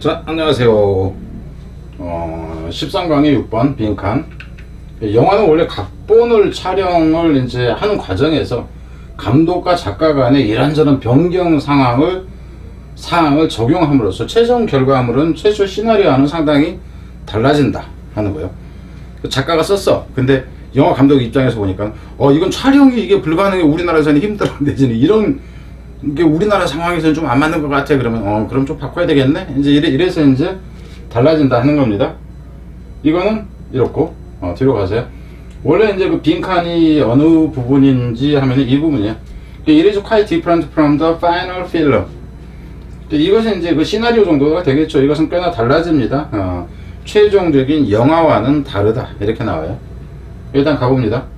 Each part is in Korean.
자, 안녕하세요. 13강의 6번 빈칸. 영화는 원래 각본을 촬영을 이제 하는 과정에서 감독과 작가 간의 이런저런 변경 사항을 적용함으로써 최종 결과물은 최초 시나리오와는 상당히 달라진다 하는 거예요. 작가가 썼어. 근데 영화 감독 입장에서 보니까 이건 촬영이 이게 불가능해, 우리나라에서는 힘들어, 내지는 이런 이게 우리나라 상황에서는 좀 안 맞는 것 같아. 그러면 그럼 좀 바꿔야 되겠네. 이제 이래서 이제 달라진다 하는 겁니다. 이거는 이렇고 뒤로 가세요. 원래 이제 그 빈칸이 어느 부분인지 하면은 이 부분이에요. It is quite different from the final film. 이것은 이제 그 시나리오 정도가 되겠죠. 이것은 꽤나 달라집니다. 최종적인 영화와는 다르다 이렇게 나와요. 일단 가봅니다.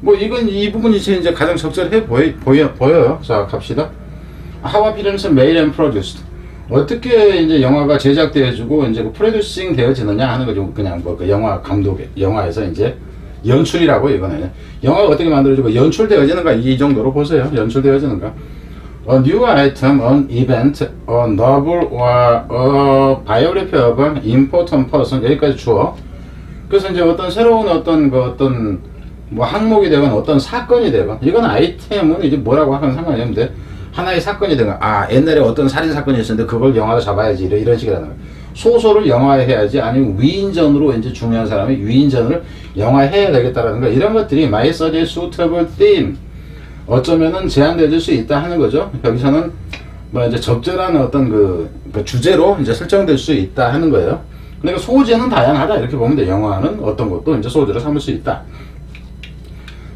뭐 이건 이 부분이 이제 가장 적절해 보여요. 자, 갑시다. How a film is made and produced. 어떻게 이제 영화가 제작되어지고 이제 그 프로듀싱 되어지느냐 하는 거죠. 그냥 뭐 그 영화 감독의 영화에서 이제 연출이라고, 이거는 영화가 어떻게 만들어지고 연출되어지는가, 이 정도로 보세요. 연출되어지는가. A new item, an event, a novel or a biography of an important person. 여기까지 주어. 그래서 이제 어떤 새로운 어떤 뭐 항목이 되건 어떤 사건이 되건, 이건 아이템은 이제 뭐라고 하면 상관이 없는데, 하나의 사건이 되건, 옛날에 어떤 살인 사건이 있었는데 그걸 영화로 잡아야지, 이런 식이라는 거예요. 소설을 영화에 해야지, 아니면 위인전으로 이제 중요한 사람이 위인전을 영화에 해야 되겠다라는 거, 이런 것들이 might suggest suitable theme, 어쩌면은 제한될 수 있다 하는 거죠. 여기서는 뭐 이제 적절한 어떤 그 주제로 이제 설정될 수 있다 하는 거예요. 그러니까 소재는 다양하다 이렇게 보면 돼. 영화는 어떤 것도 이제 소재로 삼을 수 있다.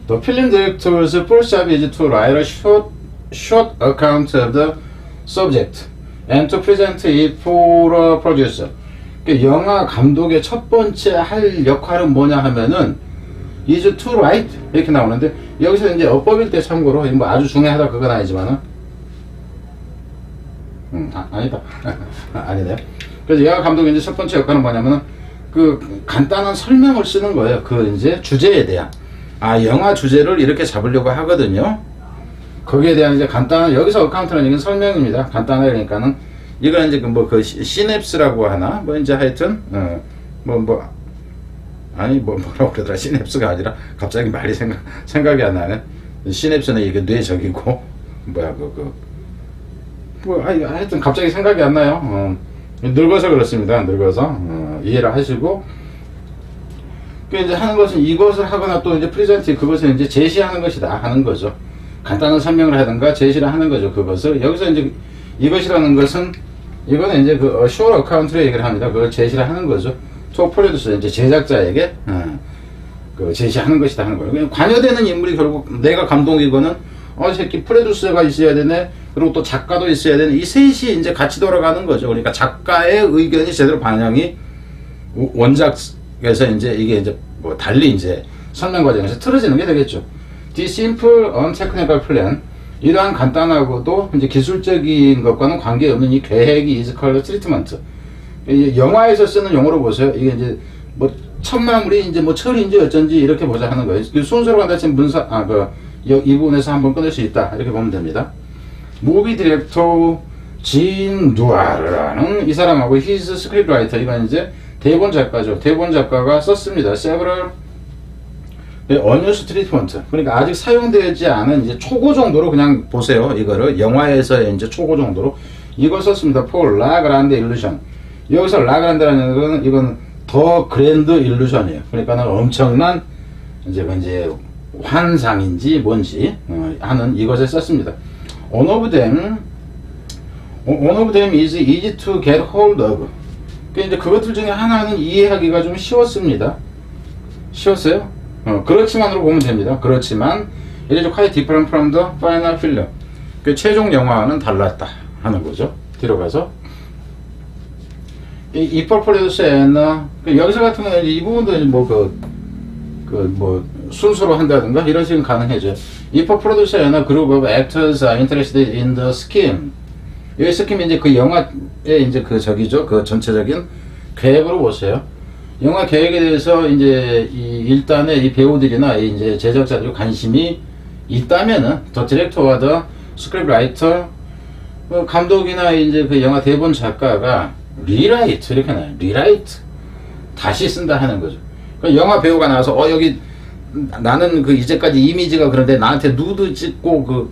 The film director's first job is to write a short account of the subject and to present it for a producer. 영화 감독의 첫 번째 할 역할은 뭐냐 하면은 is to write 이렇게 나오는데, 여기서 이제 어법일 때 참고로 뭐 아주 중요하다 그건 아니지만은 아니다. 아니네요. 그래서 영화 감독의 이제 첫 번째 역할은 뭐냐면은 그 간단한 설명을 쓰는 거예요. 그 이제 주제에 대한. 영화 주제를 이렇게 잡으려고 하거든요. 거기에 대한 이제 간단한, 여기서 어카운트는 이건 설명입니다. 간단하게, 그러니까는 이건 이제 그 시냅스라고 하나, 뭐 이제 하여튼 뭐라고 그러더라. 시냅스가 아니라 갑자기 말이 생각이 안 나네. 시냅스는 이게 뇌적이고 하여튼 갑자기 생각이 안 나요. 늙어서 그렇습니다. 늙어서 이해를 하시고. 그 이제 하는 것은 이것을 하거나 또 이제 프레젠트, 그것을 이제 제시하는 것이다 하는 거죠. 간단한 설명을 하든가 제시를 하는 거죠. 그것을 여기서 이제 이것이라는 것은, 이거는 이제 그 short account로 얘기를 합니다. 그걸 제시를 하는 거죠. to producer, 이제 제작자에게 그 제시하는 것이다 하는 거예요. 관여되는 인물이 결국 내가 감독이거는 새끼 프로듀서가 있어야 되네, 그리고 또 작가도 있어야 되네, 이 셋이 이제 같이 돌아가는 거죠. 그러니까 작가의 의견이 제대로 반영이 원작에서 이제 이게 이제 뭐 달리 이제 설명 과정에서 틀어지는 게 되겠죠. The simple untechnical plan, 이러한 간단하고도 이제 기술적인 것과는 관계없는 이 계획이 is called treatment. 영화에서 쓰는 용어로 보세요. 이게 이제 뭐 첨마물이 이제 뭐 철인지 어쩐지 이렇게 보자 하는 거예요. 순서로 간다 치면 이 부분에서 한번 끊을 수 있다 이렇게 보면 됩니다. 무비 디렉터 진 누아르라는 이 사람하고 his scriptwriter, 이건 이제 대본 작가죠. 대본 작가가 썼습니다. several unused treatment. 그러니까 아직 사용되지 않은 이제 초고 정도로 그냥 보세요. 이거를 영화에서의 이제 초고 정도로 이걸 썼습니다. for La Grande Illusion. 여기서 La Grande라는 거는 이건 더 그랜드 일루션이에요. 그러니까는 엄청난 이제 환상인지 뭔지 하는 이것을 썼습니다. One of them is easy to get hold of. 이제 그것들 중에 하나는 이해하기가 좀 쉬웠습니다. 쉬웠어요? 그렇지만으로 보면 됩니다. 그렇지만 it is quite different from the final film. 그 최종 영화와는 달랐다 하는 거죠. 뒤로 가서 이 for producer and 여기서 같은 경우는 이 부분도 뭐 순서로 한다든가 이런 식은 가능해져요. 이 for producer and a group of actors are interested in the scheme. 이 스킴이 이제 그 영화의 이제 그 전체적인 계획으로 보세요. 영화 계획에 대해서 이제 일단의 이 배우들이나 이제 제작자들이 관심이 있다면은 더 디렉터와 더 스크립트 라이터, 감독이나 이제 그 영화 대본 작가가 리라이트 이렇게 나와요. 리라이트 다시 쓴다 하는 거죠. 그러니까 영화 배우가 나와서 여기 나는 그 이제까지 이미지가 그런데 나한테 누드 찍고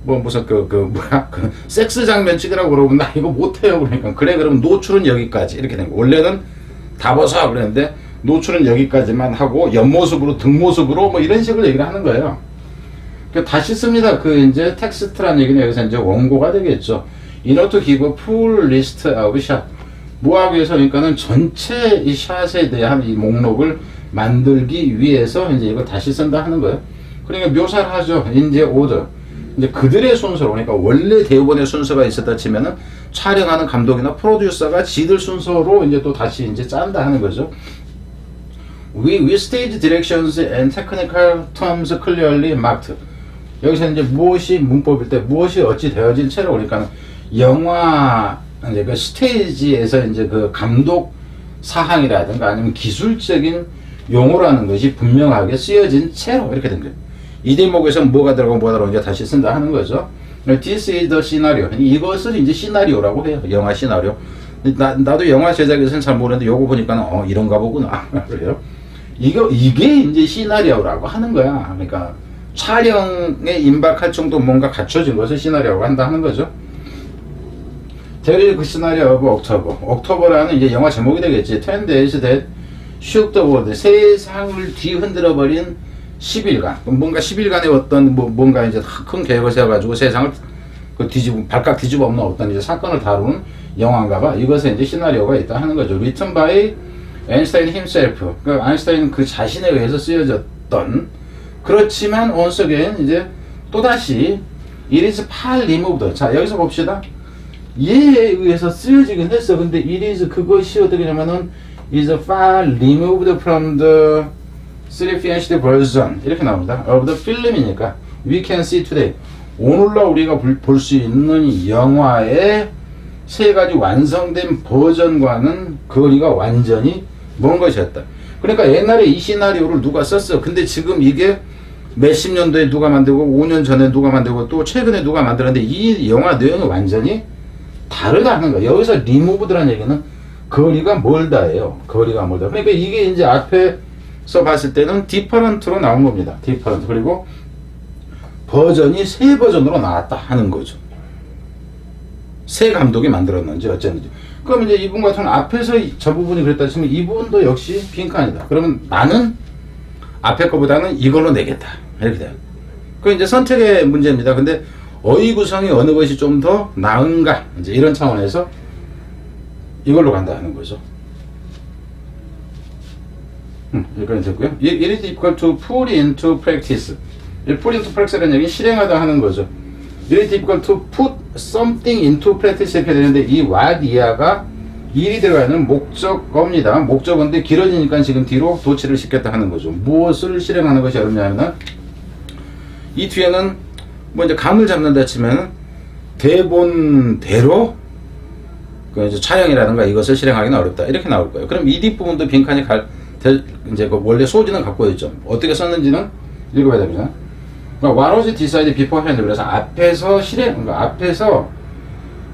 무슨 뭐야 섹스 장면 찍으라고 그러면 나 이거 못해요. 그러니까 그래 그러면 노출은 여기까지 이렇게 된 거. 원래는 다 벗어 그랬는데 노출은 여기까지만 하고 옆모습으로 등모습으로 뭐 이런 식으로 얘기를 하는 거예요. 그러니까 다시 씁니다. 그 이제 텍스트란 얘기는 여기서 이제 원고가 되겠죠. In order to give a full list of shot. 뭐 하기 위해서 그러니까는 전체 이 샷에 대한 이 목록을 만들기 위해서 이제 이걸 다시 쓴다 하는 거예요. 그러니까 묘사를 하죠. 이제 order. 이제 그들의 순서로, 그러니까 원래 대본의 순서가 있었다 치면은 촬영하는 감독이나 프로듀서가 지들 순서로 이제 또 다시 이제 짠다 하는 거죠. We stage directions and technical terms clearly marked. 여기서 이제 무엇이 문법일 때 무엇이 어찌 되어진 채로, 그러니까 영화 이제 그 스테이지에서 이제 그 감독 사항이라든가 아니면 기술적인 용어라는 것이 분명하게 쓰여진 채로 이렇게 된 거예요. 이 대목에서 뭐가 들어가고 뭐가 들어가고 이제 다시 쓴다 하는 거죠. This is the scenario. 이것을 이제 시나리오라고 해요. 영화 시나리오. 나도 영화 제작에서는 잘 모르는데 요거 보니까 이런가 보구나. 그래요. 이게 이제 시나리오라고 하는 거야. 그러니까 촬영에 임박할 정도 뭔가 갖춰진 것을 시나리오라고 한다 하는 거죠. There is scenario of October. 옥토버라는 이제 영화 제목이 되겠지. 10 days that shook the world. 세상을 뒤흔들어버린 10일간. 뭔가 10일간의 어떤 뭔가 이제 큰 계획을 세워가지고 세상을 발칵 뒤집어 엎는 어떤 이제 사건을 다루는 영화인가 봐. 이것에 이제 시나리오가 있다 하는 거죠. Written by Einstein himself. 그러니까 아인슈타인 그 자신에 의해서 쓰여졌던, 그렇지만 once again 이제 또다시 it is far removed. 자, 여기서 봅시다. 얘에 의해서 쓰여지긴 했어. 근데 it is 그것이 어떻게 되냐면은 is far removed from the finished version 이렇게 나옵니다. of the film이니까 we can see today. 오늘날 우리가 볼 수 있는 영화의 세 가지 완성된 버전과는 거리가 완전히 먼 것이었다. 그러니까 옛날에 이 시나리오를 누가 썼어. 근데 지금 이게 몇십 년도에 누가 만들고 5년 전에 누가 만들고 또 최근에 누가 만들었는데 이 영화 내용이 완전히 다르다는 거야. 여기서 리무브드라는 얘기는 거리가 멀다예요. 거리가 멀다. 그러니까 이게 이제 앞에서 봤을 때는 디퍼런트로 나온 겁니다. 디퍼런트. 그리고 버전이 세 버전으로 나왔다 하는 거죠. 새 감독이 만들었는지 어쨌는지. 그럼 이제 이분 같은 경우는 앞에서 저 부분이 그랬다 치면 이 부분도 역시 빈칸이다. 그러면 나는 앞에 거보다는 이걸로 내겠다. 이렇게 돼요. 그 이제 선택의 문제입니다. 근데 어휘 구성이 어느 것이 좀 더 나은가, 이제 이런 차원에서 이걸로 간다 하는 거죠. 여기까지 됐고요. It is equal to put into practice. put into practice라는 얘기는 실행하다 하는 거죠. It is equal to put something into practice 이렇게 되는데 이 what 이하가 일이 들어가는 목적어입니다. 목적어인데 길어지니까 지금 뒤로 도치를 시켰다 하는 거죠. 무엇을 실행하는 것이 어렵냐면 이 뒤에는 뭐 이제 감을 잡는다 치면 대본대로 그 이제 촬영이라든가 이것을 실행하기는 어렵다 이렇게 나올 거예요. 그럼 이 뒷부분도 빈칸이 이제 그 원래 소지는 갖고 있죠. 어떻게 썼는지는 읽어봐야 됩니다. 그러니까 what was decided beforehand. 그래서 앞에서 그러니까 앞에서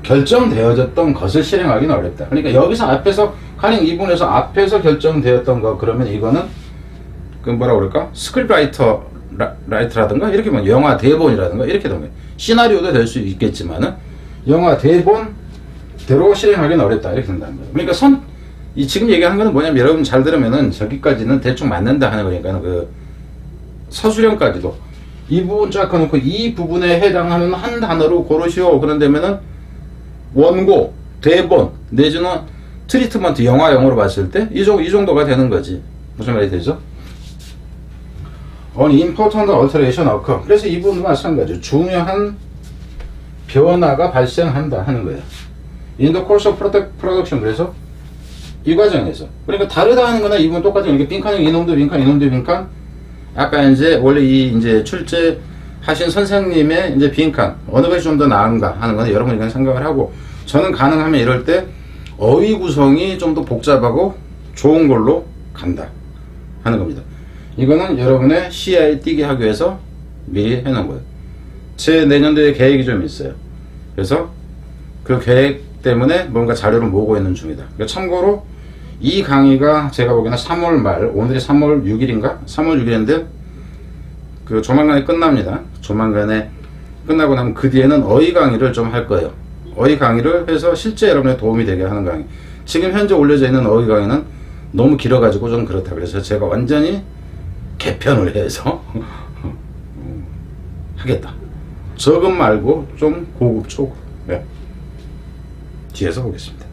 결정되어졌던 것을 실행하기는 어렵다. 그러니까 여기서 앞에서 가령 이 부분에서 앞에서 결정되었던 거, 그러면 이거는 그 뭐라 그럴까? 스크립라이터라든가 이렇게 뭐 영화 대본이라든가 이렇게 되는 거예요. 시나리오도 될 수 있겠지만은 영화 대본대로 실행하기는 어렵다 이렇게 된다는 거예요. 그러니까 지금 얘기하는 거는 뭐냐면 여러분 잘 들으면은 저기까지는 대충 맞는다 하는 거니까 그 서술형까지도 이 부분 쫙 해놓고 이 부분에 해당하는 한 단어로 고르시오. 그런다면은 원고, 대본, 내지는 트리트먼트, 영화용어로 봤을 때 이 정도가 되는 거지. 무슨 말이 되죠? An important alteration occur. 그래서 이 부분도 마찬가지죠. 중요한 변화가 발생한다 하는 거예요. In the course of production. 그래서 이 과정에서. 그러니까 다르다 하는 거나 이 부분 똑같은 이렇게 빈칸이 이놈도 빈칸, 이놈도 빈칸. 아까 이제 원래 이제 출제하신 선생님의 이제 빈칸 어느 것이 좀 더 나은가 하는 건 여러분이 그냥 생각을 하고, 저는 가능하면 이럴 때 어휘 구성이 좀 더 복잡하고 좋은 걸로 간다 하는 겁니다. 이거는 여러분의 시야에 띄게 하기 위해서 미리 해놓은 거예요. 제 내년도에 계획이 좀 있어요. 그래서 그 계획 때문에 뭔가 자료를 모으고 있는 중이다. 참고로 이 강의가 제가 보기에는 3월 말, 오늘이 3월 6일인가? 3월 6일인데 그 조만간에 끝납니다. 조만간에 끝나고 나면 그 뒤에는 어휘 강의를 좀 할 거예요. 어휘 강의를 해서 실제 여러분의 도움이 되게 하는 강의. 지금 현재 올려져 있는 어휘 강의는 너무 길어가지고 좀 그렇다. 그래서 제가 완전히 개편을 해서 하겠다. 저급 말고 좀 고급 쪽으로. 네. 뒤에서 보겠습니다.